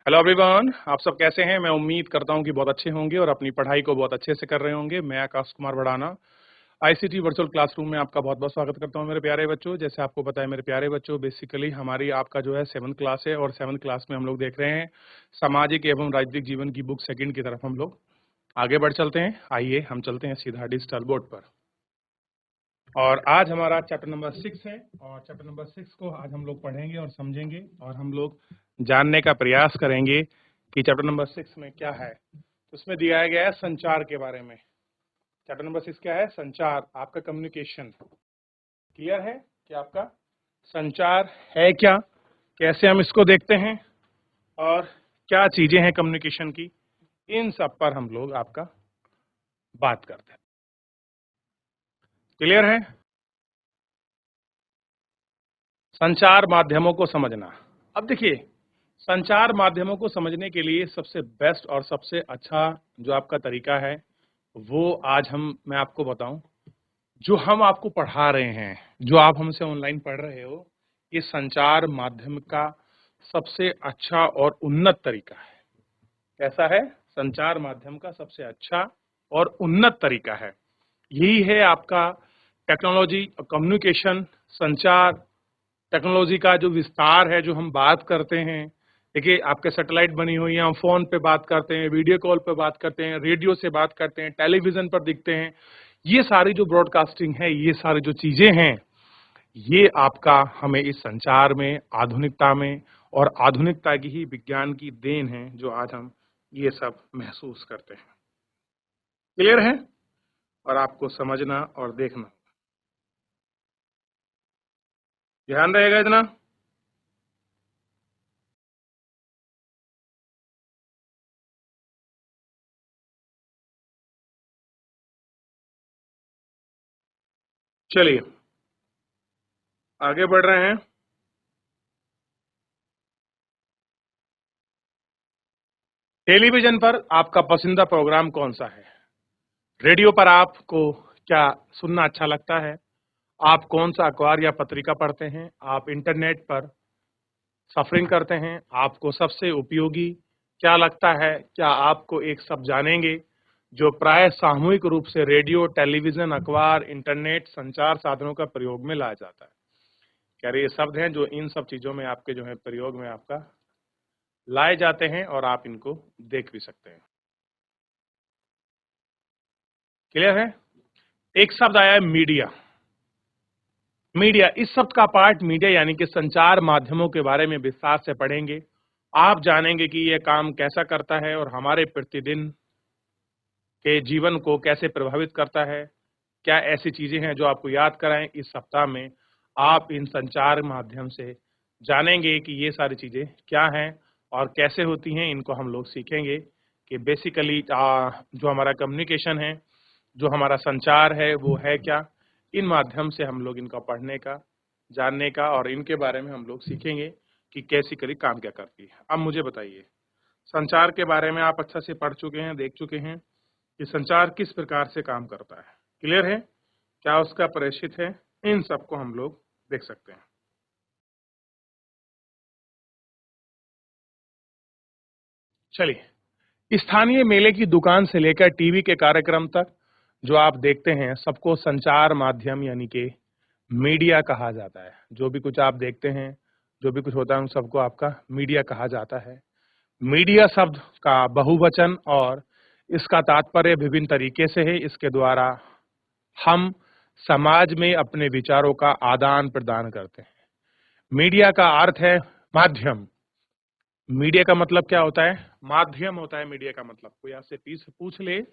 Hello everyone, आप सब कैसे हैं। मैं उम्मीद करता हूं कि बहुत अच्छे होंगे और अपनी पढ़ाई को बहुत अच्छे से कर रहे होंगे। मैं Akash Kumar Bhadana ICT virtual classroom में आपका बहुत बहुत स्वागत करता हूं मेरे प्यारे बच्चों। जैसे आपको पता है मेरे प्यारे बच्चों, बेसिकली हमारी आपका जो है 7th क्लास है और 7th क्लास में हम लोग देख रहे हैं सामाजिक एवं राजनीतिक जीवन की बुक सेकंड की तरफ हम लोग आगे बढ़ चलते हैं। आइए हम चलते हैं सीधा डिजिटल बोर्ड पर। और आज हमारा चैप्टर नंबर 6 है और चैप्टर नंबर 6 को आज हम लोग पढ़ेंगे और समझेंगे और हम लोग जानने का प्रयास करेंगे कि चैप्टर नंबर 6 में क्या है। तो उसमें दिया गया है संचार के बारे में। चैप्टर नंबर 6 क्या है? संचार, आपका कम्युनिकेशन। क्लियर है कि आपका संचार है क्या, कैसे हम इसको देखते हैं और क्या चीजें हैं कम्युनिकेशन की, इन सब पर हम लोग आपका बात करते हैं। क्लियर है? संचार माध्यमों को समझना। अब देखिए, संचार माध्यमों को समझने के लिए सबसे बेस्ट और सबसे अच्छा जो आपका तरीका है वो आज मैं आपको बताऊं। जो हम आपको पढ़ा रहे हैं, जो आप हमसे ऑनलाइन पढ़ रहे हो, ये संचार माध्यम का सबसे अच्छा और उन्नत तरीका है। कैसा है? संचार माध्यम का सबसे अच्छा और उन्नत तरीका है। यही है आपका टेक्नोलॉजी, कम्युनिकेशन, संचार टेक्नोलॉजी का जो विस्तार है, जो हम बात करते हैं। देखिए, आपके सैटेलाइट बनी हुई है, हम फोन पे बात करते हैं, वीडियो कॉल पे बात करते हैं, रेडियो से बात करते हैं, टेलीविजन पर दिखते हैं। ये सारी जो ब्रॉडकास्टिंग है, ये सारी जो चीजें हैं, ये आपका हमें इस संचार में, आधुनिकता में और आधुनिकता की ही विज्ञान की देन है जो आज हम ये सब महसूस करते हैं। क्लियर है? और आपको समझना और देखना, ध्यान रहेगा इतना। चलिए आगे बढ़ रहे हैं। टेलीविजन पर आपका पसंदीदा प्रोग्राम कौन सा है? रेडियो पर आपको क्या सुनना अच्छा लगता है? आप कौन सा अखबार या पत्रिका पढ़ते हैं? आप इंटरनेट पर सफरिंग करते हैं? आपको सबसे उपयोगी क्या लगता है? क्या आपको एक शब्द जानेंगे जो प्राय सामूहिक रूप से रेडियो, टेलीविजन, अखबार, इंटरनेट संचार साधनों का प्रयोग में लाया जाता है? क्या ये शब्द हैं जो इन सब चीजों में आपके जो है प्रयोग में आपका लाए जाते हैं और आप इनको देख भी सकते हैं। क्लियर है? एक शब्द आया है मीडिया। मीडिया, इस शब्द का पार्ट मीडिया यानी कि संचार माध्यमों के बारे में विस्तार से पढ़ेंगे। आप जानेंगे कि यह काम कैसा करता है और हमारे प्रतिदिन के जीवन को कैसे प्रभावित करता है। क्या ऐसी चीजें हैं जो आपको याद कराएं। इस सप्ताह में आप इन संचार माध्यम से जानेंगे कि ये सारी चीजें क्या हैं और कैसे होती हैं। इनको हम लोग सीखेंगे कि बेसिकली जो हमारा कम्युनिकेशन है, जो हमारा संचार है, वो है क्या। इन माध्यम से हम लोग इनका पढ़ने का, जानने का और इनके बारे में हम लोग सीखेंगे कि कैसी करी काम क्या करती है। अब मुझे बताइए, संचार के बारे में आप अच्छा से पढ़ चुके हैं, देख चुके हैं कि संचार किस प्रकार से काम करता है। क्लियर है? क्या उसका परिचित है? इन सबको हम लोग देख सकते हैं। चलिए, स्थानीय मेले की दुकान से लेकर टीवी के कार्यक्रम तक जो आप देखते हैं, सबको संचार माध्यम यानी कि मीडिया कहा जाता है। जो भी कुछ आप देखते हैं, जो भी कुछ होता है, उन सबको आपका मीडिया कहा जाता है। मीडिया शब्द का बहुवचन और इसका तात्पर्य विभिन्न तरीके से है। इसके द्वारा हम समाज में अपने विचारों का आदान प्रदान करते हैं। मीडिया का अर्थ है माध्यम। मीडिया का मतलब क्या होता है? माध्यम होता है मीडिया का मतलब। कोई आपसे पूछ ले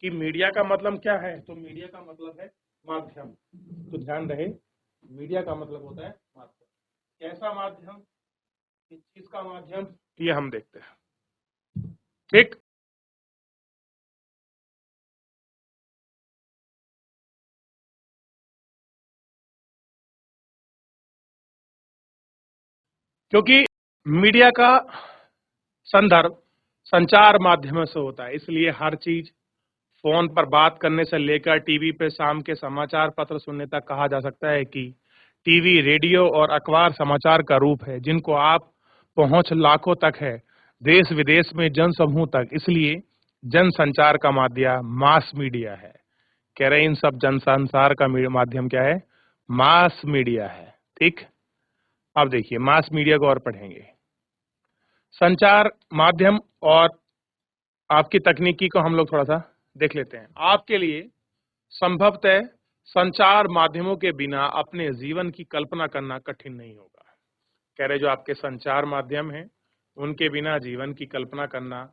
कि मीडिया का मतलब क्या है, तो मीडिया का मतलब है माध्यम। तो ध्यान रहे, मीडिया का मतलब होता है माध्यम। कैसा माध्यम, किस चीज का माध्यम, ये हम देखते हैं। ठीक, क्योंकि मीडिया का संदर्भ संचार माध्यमों से होता है, इसलिए हर चीज फोन पर बात करने से लेकर टीवी पे शाम के समाचार पत्र सुनने तक कहा जा सकता है कि टीवी, रेडियो और अखबार समाचार का रूप है, जिनको आप पहुंच लाखों तक है। देश विदेश में जन समूह तक, इसलिए जन संचार का माध्यम मास मीडिया है। कह रहे हैं इन सब जन संचार का माध्यम क्या है? मास मीडिया है। ठीक, अब देखिए मास मीडिया को और पढ़ेंगे। संचार माध्यम और आपकी तकनीकी को हम लोग थोड़ा सा देख लेते हैं। आपके लिए संभवतः संचार माध्यमों के बिना अपने जीवन की कल्पना करना कठिन नहीं होगा। कह रहे जो आपके संचार माध्यम हैं उनके बिना जीवन की कल्पना करना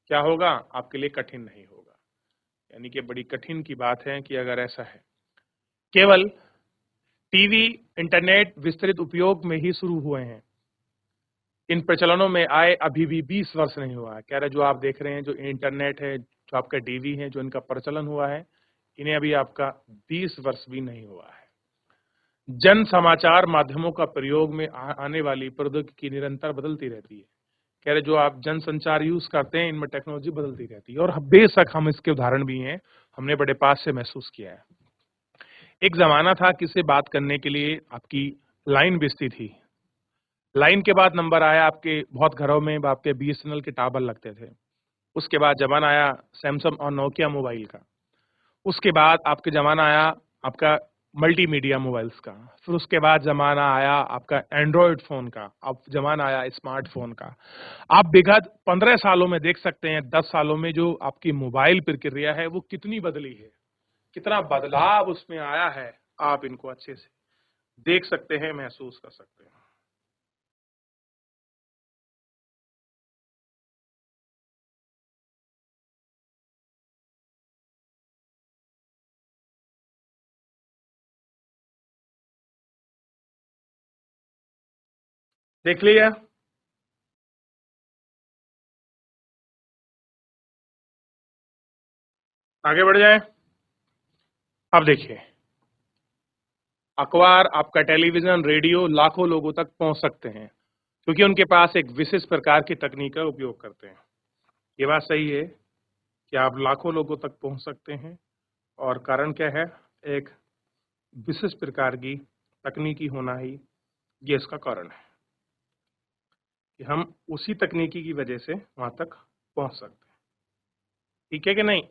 क्या होगा? आपके लिए कठिन नहीं होगा। यानी कि बड़ी कठिन की बात है कि अगर ऐसा है। केवल टीवी, इंटरनेट विस्तृत उपयोग में ही शुरू हुए हैं। इन प्रचलनों में आए अभी भी 20 वर्ष नहीं हुआ है। कह रहे जो आप देख रहे हैं, जो इंटरनेट है, जो आपका टीवी है, जो इनका प्रचलन हुआ है, इन्हें अभी आपका 20 वर्ष भी नहीं हुआ है। जन समाचार माध्यमों का प्रयोग में आने वाली प्रौद्योगिकी निरंतर बदलती रहती है। कह रहे जो आप जन संचार यूज करते हैं, इनमें टेक्नोलॉजी बदलती रहती है और बेशक हम इसके उदाहरण भी हैं, हमने बड़े पास से महसूस किया है। एक जमाना था किसी से बात करने के लिए आपकी लाइन बिजती थी। लाइन के बाद नंबर आया, आपके बहुत घरों में आपके बीएसएनएल के टावर लगते थे। उसके बाद जमाना आया सैमसंग और नोकिया मोबाइल का। उसके बाद आपके जमाना आया आपका मल्टीमीडिया मोबाइल्स का। फिर उसके बाद जमाना आया आपका एंड्रॉयड फोन का। अब जमाना आया स्मार्टफोन का। आप विगत 15 सालों में देख सकते हैं, 10 सालों में जो आपकी मोबाइल प्रक्रिया है वो कितनी बदली है, कितना बदलाव उसमें आया है। आप इनको अच्छे से देख सकते हैं, महसूस कर सकते हैं। देख लिया? आगे बढ़ जाए। अब देखिए, अखबार, आपका टेलीविजन, रेडियो लाखों लोगों तक पहुंच सकते हैं क्योंकि उनके पास एक विशेष प्रकार की तकनीक का उपयोग करते हैं। ये बात सही है कि आप लाखों लोगों तक पहुंच सकते हैं और कारण क्या है? एक विशेष प्रकार की तकनीकी होना ही ये इसका कारण है कि हम उसी तकनीकी की वजह से वहां तक पहुंच सकते हैं। ठीक है कि नहीं?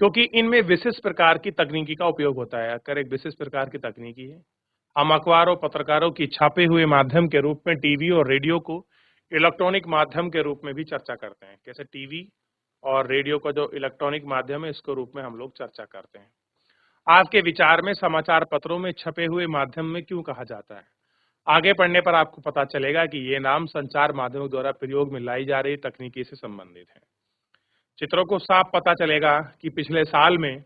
क्योंकि इनमें विशेष प्रकार की तकनीकी का उपयोग होता है। अगर एक विशेष प्रकार की तकनीकी है, हम अखबारों, पत्रकारों की छापे हुए माध्यम के रूप में टीवी और रेडियो को इलेक्ट्रॉनिक माध्यम के रूप में भी चर्चा करते हैं। कैसे टीवी और रेडियो का जो इलेक्ट्रॉनिक माध्यम है, इसके रूप में हम लोग चर्चा करते हैं। आपके विचार में समाचार पत्रों में छपे हुए माध्यम में क्यों कहा जाता है? आगे पढ़ने पर आपको पता चलेगा कि ये नाम संचार माध्यमों द्वारा प्रयोग में लाई जा रही तकनीकी से संबंधित है। चित्रों को साफ पता चलेगा कि पिछले साल में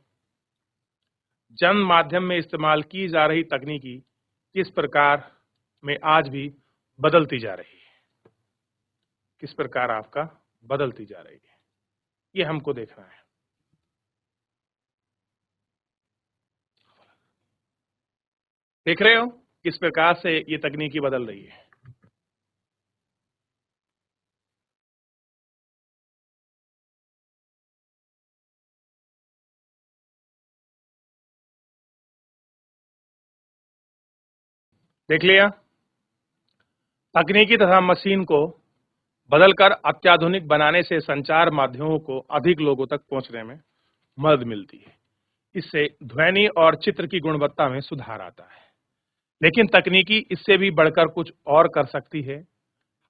जन माध्यम में इस्तेमाल की जा रही तकनीकी किस प्रकार में आज भी बदलती जा रही है, किस प्रकार आपका बदलती जा रही है, ये हमको देखना है। देख रहे हो किस प्रकार से ये तकनीकी बदल रही है। देख लिया? तकनीकी तथा मशीन को बदलकर अत्याधुनिक बनाने से संचार माध्यमों को अधिक लोगों तक पहुंचने में मदद मिलती है। इससे ध्वनि और चित्र की गुणवत्ता में सुधार आता है। लेकिन तकनीकी इससे भी बढ़कर कुछ और कर सकती है,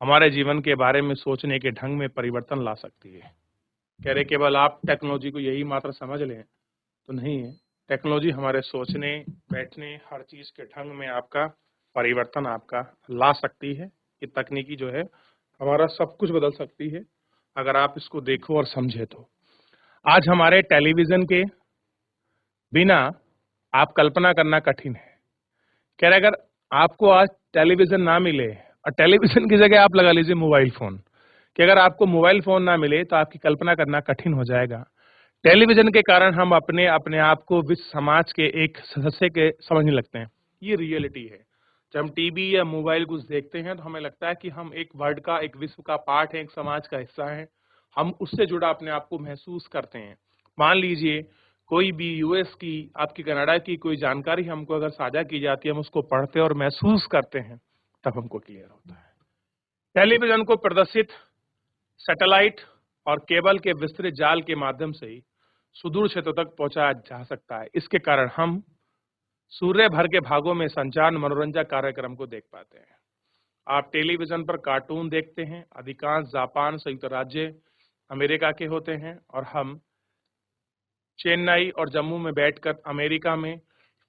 हमारे जीवन के बारे में सोचने के ढंग में परिवर्तन ला सकती है। कह रहे केवल आप टेक्नोलॉजी को यही मात्र समझ लें तो नहीं है। टेक्नोलॉजी हमारे सोचने, बैठने, हर चीज के ढंग में आपका परिवर्तन आपका ला सकती है। ये तकनीकी जो है हमारा सब कुछ बदल सकती है अगर आप इसको देखो और समझे तो। आज हमारे टेलीविजन के बिना आप कल्पना करना कठिन है। कह रहे अगर आपको आज टेलीविजन ना मिले और टेलीविजन की जगह आप लगा लीजिए मोबाइल फोन, कि अगर आपको मोबाइल फोन ना मिले तो आपकी कल्पना करना कठिन हो जाएगा। टेलीविजन के कारण हम अपने अपने आप को विश्व समाज के एक सदस्य के समझने लगते हैं। ये रियलिटी है। जब हम टीवी या मोबाइल कुछ देखते हैं तो हमें लगता है कि हम एक वर्ल्ड का, एक विश्व का पार्ट है, एक समाज का हिस्सा है। हम उससे जुड़ा अपने आप को महसूस करते हैं। मान लीजिए कोई भी यूएस की, आपकी कनाडा की कोई जानकारी हमको अगर साझा की जाती है, हम उसको पढ़ते और महसूस करते हैं, तब हमको क्लियर होता है। टेलीविजन को प्रदर्शित सैटेलाइट और केबल के विस्तृत जाल के माध्यम से ही सुदूर क्षेत्रों तक पहुंचाया जा सकता है। इसके कारण हम सूर्य भर के भागों में संचार मनोरंजन कार्यक्रम को देख पाते हैं। आप टेलीविजन पर कार्टून देखते हैं, अधिकांश जापान, संयुक्त राज्य अमेरिका के होते हैं, और हम चेन्नई और जम्मू में बैठकर अमेरिका में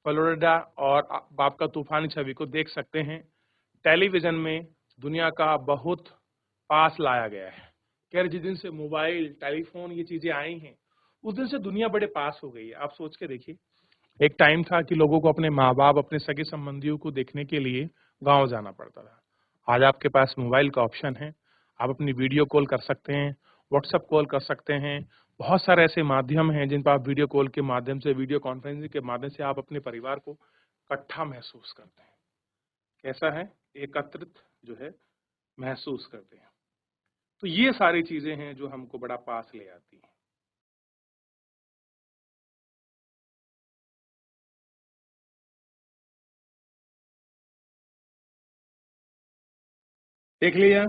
फ्लोरिडा और आपका तूफानी छवि को देख सकते हैं। टेलीविजन में दुनिया का बहुत पास लाया गया है। खैर, जिस दिन से मोबाइल, टेलीफोन ये चीजें आई हैं, उस दिन से दुनिया बड़े पास हो गई है। आप सोच के देखिए, एक टाइम था कि लोगों को अपने माँ बाप, अपने सगे संबंधियों को देखने के लिए गांव जाना पड़ता था। आज आपके पास मोबाइल का ऑप्शन है, आप अपनी वीडियो कॉल कर सकते हैं, व्हाट्सएप कॉल कर सकते हैं। बहुत सारे ऐसे माध्यम हैं जिन पर आप वीडियो कॉल के माध्यम से, वीडियो कॉन्फ्रेंसिंग के माध्यम से आप अपने परिवार को इकट्ठा महसूस करते हैं। कैसा है? एकत्रित जो है महसूस करते हैं। तो ये सारी चीजें हैं जो हमको बड़ा पास ले आती हैं। देख लिया?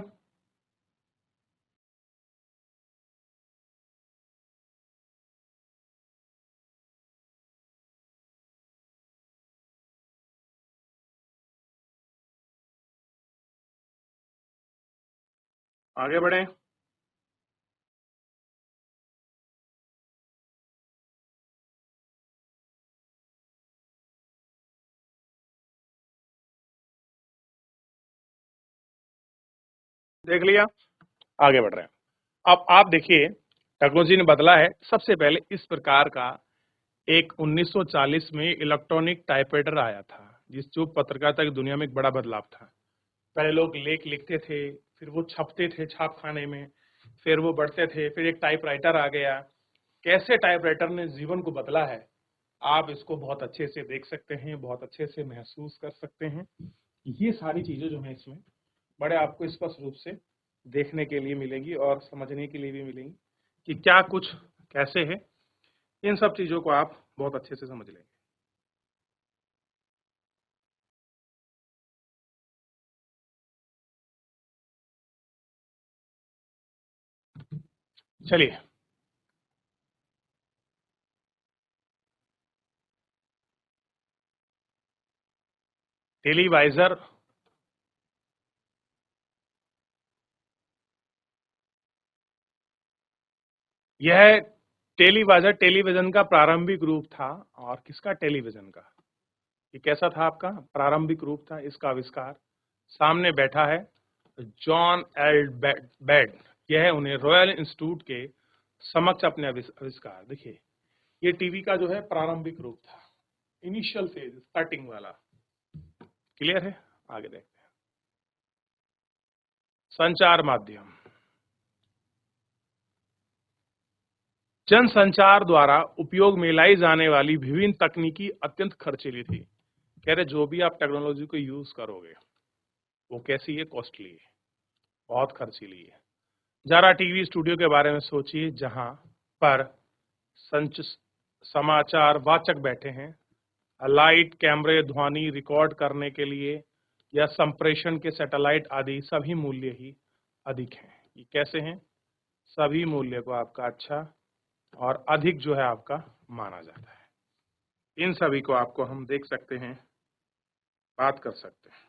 आगे बढ़े। देख लिया? आगे बढ़ रहे हैं। अब आप देखिए, टेक्नोलॉजी ने बदला है। सबसे पहले इस प्रकार का एक 1940 में इलेक्ट्रॉनिक टाइपराइटर आया था, जिस जो पत्रकारिता की दुनिया में एक बड़ा बदलाव था। पहले लोग लेख लिखते थे, फिर वो छपते थे छापखाने में, फिर वो बढ़ते थे, फिर एक टाइपराइटर आ गया। कैसे टाइपराइटर ने जीवन को बदला है, आप इसको बहुत अच्छे से देख सकते हैं, बहुत अच्छे से महसूस कर सकते हैं। ये सारी चीजें जो है इसमें बड़े आपको स्पष्ट रूप से देखने के लिए मिलेंगी और समझने के लिए भी मिलेंगी कि क्या कुछ कैसे है। इन सब चीजों को आप बहुत अच्छे से समझ लेंगे। चलिए, टेलीवाइजर यह टेलीवाइजर टेलीविजन का प्रारंभिक रूप था। और किसका? टेलीविजन का। ये कैसा था? आपका प्रारंभिक रूप था। इसका आविष्कार, सामने बैठा है जॉन एल बेड, यह उन्हें रॉयल इंस्टीट्यूट के समक्ष अपने आविष्कार। देखिए, ये टीवी का जो है प्रारंभिक रूप था, इनिशियल फेज, स्टार्टिंग वाला। क्लियर है? आगे देखते हैं। संचार माध्यम, जनसंचार द्वारा उपयोग में लाई जाने वाली विभिन्न तकनीकी अत्यंत खर्चीली थी। कह रहे जो भी आप टेक्नोलॉजी को यूज करोगे वो कैसी है? कॉस्टली है, बहुत खर्चीली है। जरा टीवी स्टूडियो के बारे में सोचिए, जहां पर संच समाचार वाचक बैठे हैं, लाइट, कैमरे, ध्वनि रिकॉर्ड करने के लिए या संप्रेषण के सैटेलाइट आदि सभी मूल्य ही अधिक हैं। ये कैसे हैं? सभी मूल्य को आपका अच्छा और अधिक जो है आपका माना जाता है। इन सभी को आपको हम देख सकते हैं, बात कर सकते हैं।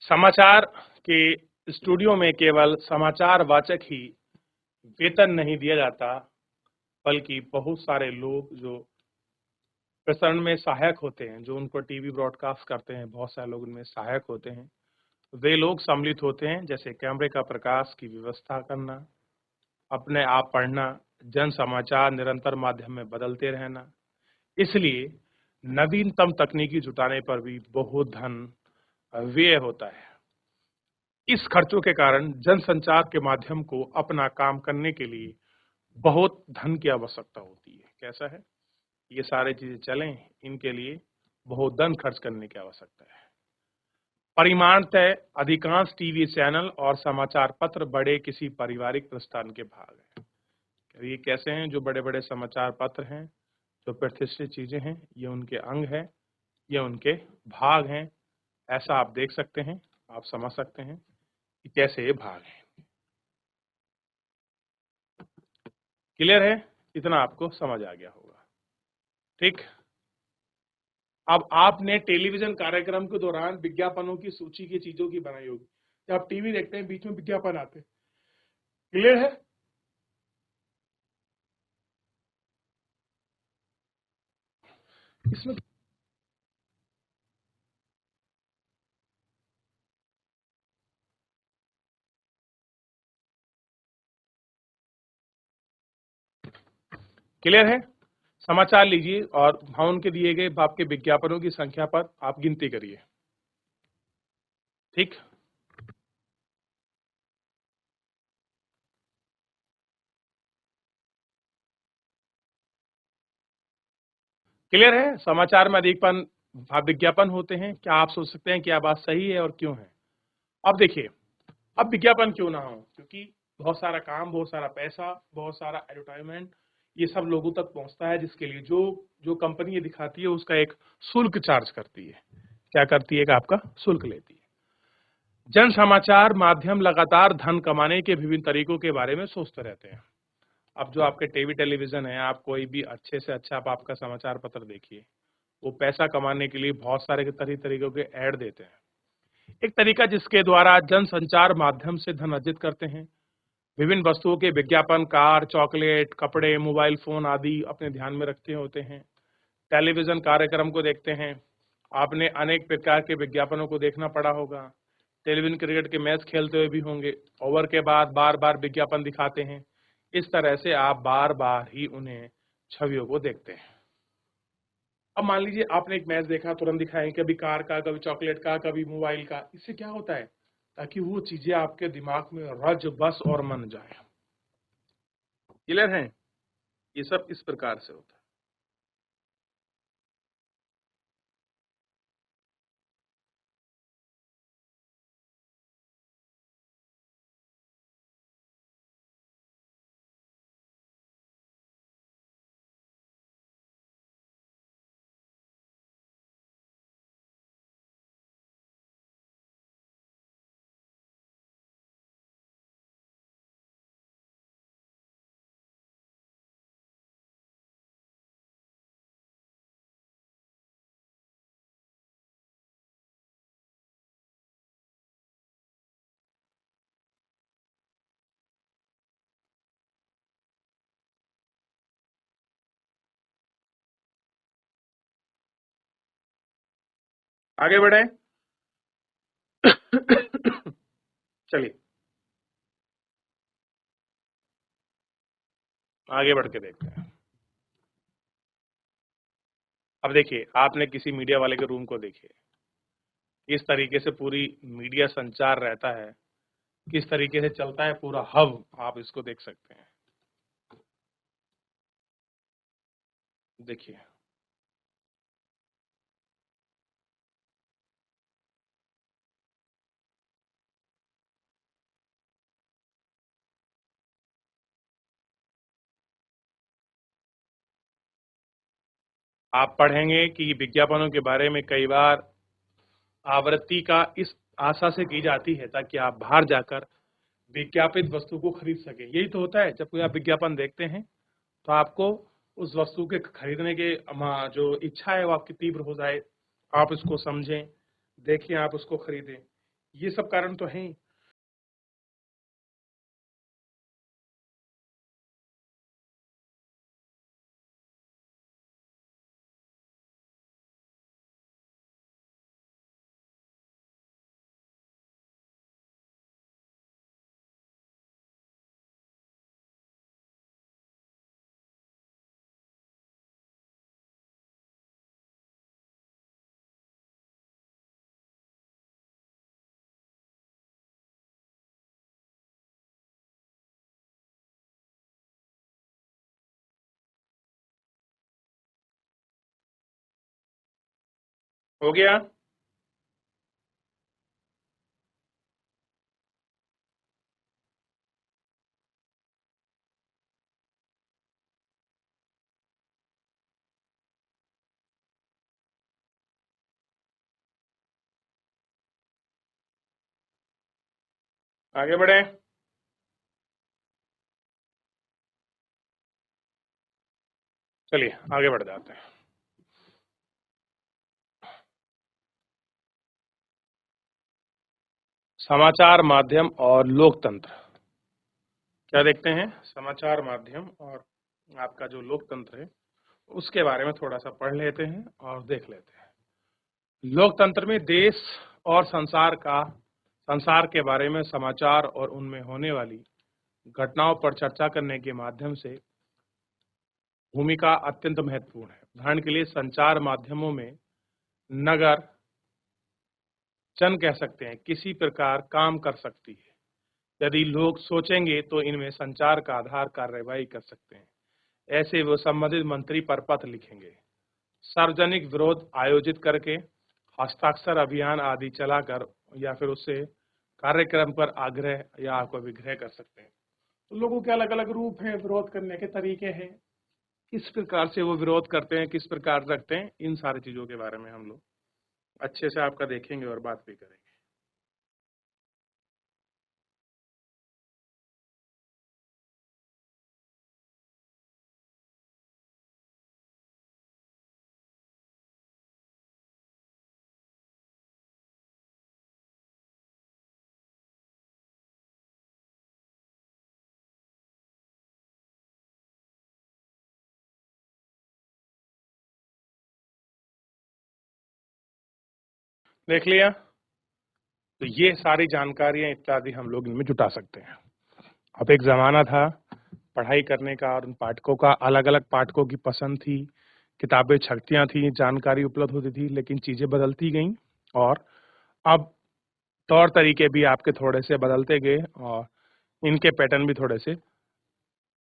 समाचार के स्टूडियो में केवल समाचार वाचक ही वेतन नहीं दिया जाता, बल्कि बहुत सारे लोग जो प्रसारण में सहायक होते हैं, जो उनको टीवी ब्रॉडकास्ट करते हैं, बहुत सारे लोग उनमें सहायक होते हैं। वे लोग सम्मिलित होते हैं, जैसे कैमरे का प्रकाश की व्यवस्था करना, अपने आप पढ़ना, जन समाचार निरंतर माध्यम में बदलते रहना। इसलिए नवीनतम तकनीकी जुटाने पर भी बहुत धन व्यय होता है। इस खर्चों के कारण जनसंचार के माध्यम को अपना काम करने के लिए बहुत धन की आवश्यकता होती है। कैसा है? ये सारे चीजें चलें, इनके लिए बहुत धन खर्च करने की आवश्यकता है। परिमाणतः अधिकांश टीवी चैनल और समाचार पत्र बड़े किसी पारिवारिक प्रस्थान के भाग हैं। ये कैसे हैं? जो बड़े-बड़े समाचार पत्र हैं, जो प्रतिष्ठित चीजें हैं, ये उनके अंग हैं, ये उनके भाग हैं। ऐसा आप देख सकते हैं, आप समझ सकते हैं कि कैसे ये भाग हैं। क्लियर है? इतना आपको समझ आ गया होगा। ठीक। अब आपने टेलीविजन कार्यक्रम के दौरान विज्ञापनों की सूची की चीजों की बनाई होगी। जब आप टीवी देखते हैं, बीच में विज्ञापन आते हैं। क्लियर है? इसमें क्लियर है? समाचार लीजिए और हाँ, उनके दिए गए आपके विज्ञापनों की संख्या पर आप गिनती करिए। ठीक। क्लियर है? समाचार में अधिकतम विज्ञापन होते हैं। क्या आप सोच सकते हैं कि यह बात सही है और क्यों है? अब देखिए, अब विज्ञापन क्यों ना हो? क्योंकि बहुत सारा काम, बहुत सारा पैसा, बहुत सारा एडवर्टाइजमेंट, ये सब लोगों तक पहुंचता है, जिसके लिए जो जो कंपनी ये दिखाती है उसका एक शुल्क चार्ज करती है। क्या करती है? कि आपका शुल्क लेती है। जन समाचार माध्यम लगातार धन कमाने के विभिन्न तरीकों के बारे में सोचते रहते हैं। अब जो आपके टीवी टेलीविजन है, आप कोई भी अच्छे से अच्छा आप आपका समाचार पत्र देखिए, वो पैसा कमाने के लिए बहुत सारे तरीकों के ऐड देते हैं। एक तरीका जिसके द्वारा जनसंचार माध्यम से धन अर्जित करते हैं। विभिन्न वस्तुओं के विज्ञापन कार, चॉकलेट, कपड़े, मोबाइल फोन आदि अपने ध्यान में रखते होते हैं। टेलीविजन कार्यक्रम को देखते हैं, आपने अनेक प्रकार के विज्ञापनों को देखना पड़ा होगा। टेलीविजन क्रिकेट के मैच खेलते हुए भी होंगे, ओवर के बाद बार बार विज्ञापन दिखाते हैं। इस तरह से आप बार बार ही उन्हें छवियों को देखते हैं। अब मान लीजिए आपने एक मैच देखा, तुरंत दिखाएं कभी कार का, कभी चॉकलेट का, कभी मोबाइल का। इससे क्या होता है? ताकि वो चीजें आपके दिमाग में रच बस और मन जाए। क्लियर है? ये सब इस प्रकार से होता है। आगे बढ़े। चलिए आगे बढ़ के देखते हैं। अब देखिए, आपने किसी मीडिया वाले के रूम को देखिए, किस तरीके से पूरी मीडिया संचार रहता है, किस तरीके से चलता है पूरा हब, आप इसको देख सकते हैं। देखिए, आप पढ़ेंगे कि विज्ञापनों के बारे में कई बार आवृत्ति का इस आशा से की जाती है ताकि आप बाहर जाकर विज्ञापित वस्तु को खरीद सके। यही तो होता है, जब कोई आप विज्ञापन देखते हैं तो आपको उस वस्तु के खरीदने के जो इच्छा है वो आपकी तीव्र हो जाए, आप इसको समझें, देखें, आप उसको खरीदें। ये सब कारण तो हैं ही। हो गया? आगे बढ़े। चलिए आगे बढ़ जाते हैं। समाचार माध्यम और लोकतंत्र। क्या देखते हैं? समाचार माध्यम और आपका जो लोकतंत्र है उसके बारे में थोड़ा सा पढ़ लेते हैं और देख लेते हैं। लोकतंत्र में देश और संसार के बारे में समाचार और उनमें होने वाली घटनाओं पर चर्चा करने के माध्यम से भूमिका अत्यंत महत्वपूर्ण है। उदाहरण के लिए संचार माध्यमों में नगर जन कह सकते हैं किसी प्रकार काम कर सकती है। यदि लोग सोचेंगे तो इनमें संचार का आधार कार्यवाही कर सकते हैं। ऐसे वो संबंधित मंत्री पर पत्र लिखेंगे, सार्वजनिक विरोध आयोजित करके, हस्ताक्षर अभियान आदि चलाकर या फिर उससे कार्यक्रम पर आग्रह या आपको विग्रह कर सकते हैं। तो लोगों के अलग अलग रूप हैं, विरोध करने के तरीके हैं, किस प्रकार से वो विरोध करते हैं, किस प्रकार रखते हैं, इन सारी चीजों के बारे में हम लोग अच्छे से आपका देखेंगे और बात भी करेंगे। देख लिया? तो ये सारी जानकारियां इत्यादि हम लोग इनमें जुटा सकते हैं। अब एक जमाना था पढ़ाई करने का और उन पाठकों का, अलग अलग पाठकों की पसंद थी, किताबें छपतियां थी, जानकारी उपलब्ध होती थी, लेकिन चीजें बदलती गईं और अब तौर तरीके भी आपके थोड़े से बदलते गए और इनके पैटर्न भी थोड़े से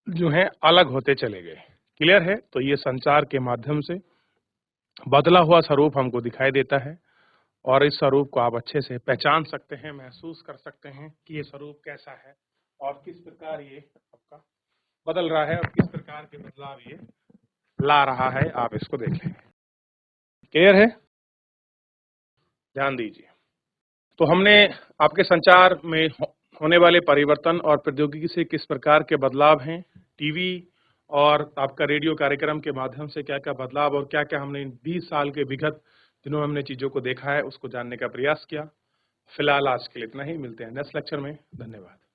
जो है अलग होते चले गए। क्लियर है? तो ये संचार के माध्यम से बदला हुआ स्वरूप हमको दिखाई देता है और इस स्वरूप को आप अच्छे से पहचान सकते हैं, महसूस कर सकते हैं कि ये स्वरूप कैसा है और किस प्रकार ये आपका बदल रहा है और किस प्रकार के बदलाव ये ला रहा है। आप इसको देख लें। क्लियर है? ध्यान दीजिए। तो हमने आपके संचार में होने वाले परिवर्तन और प्रौद्योगिकी से किस प्रकार के बदलाव हैं, टीवी और आपका रेडियो कार्यक्रम के माध्यम से क्या-क्या बदलाव और क्या-क्या हमने इन 20 साल के विगत दिनों में हमने चीज़ों को देखा है, उसको जानने का प्रयास किया। फिलहाल आज के लिए इतना ही। मिलते हैं नेक्स्ट लेक्चर में। धन्यवाद।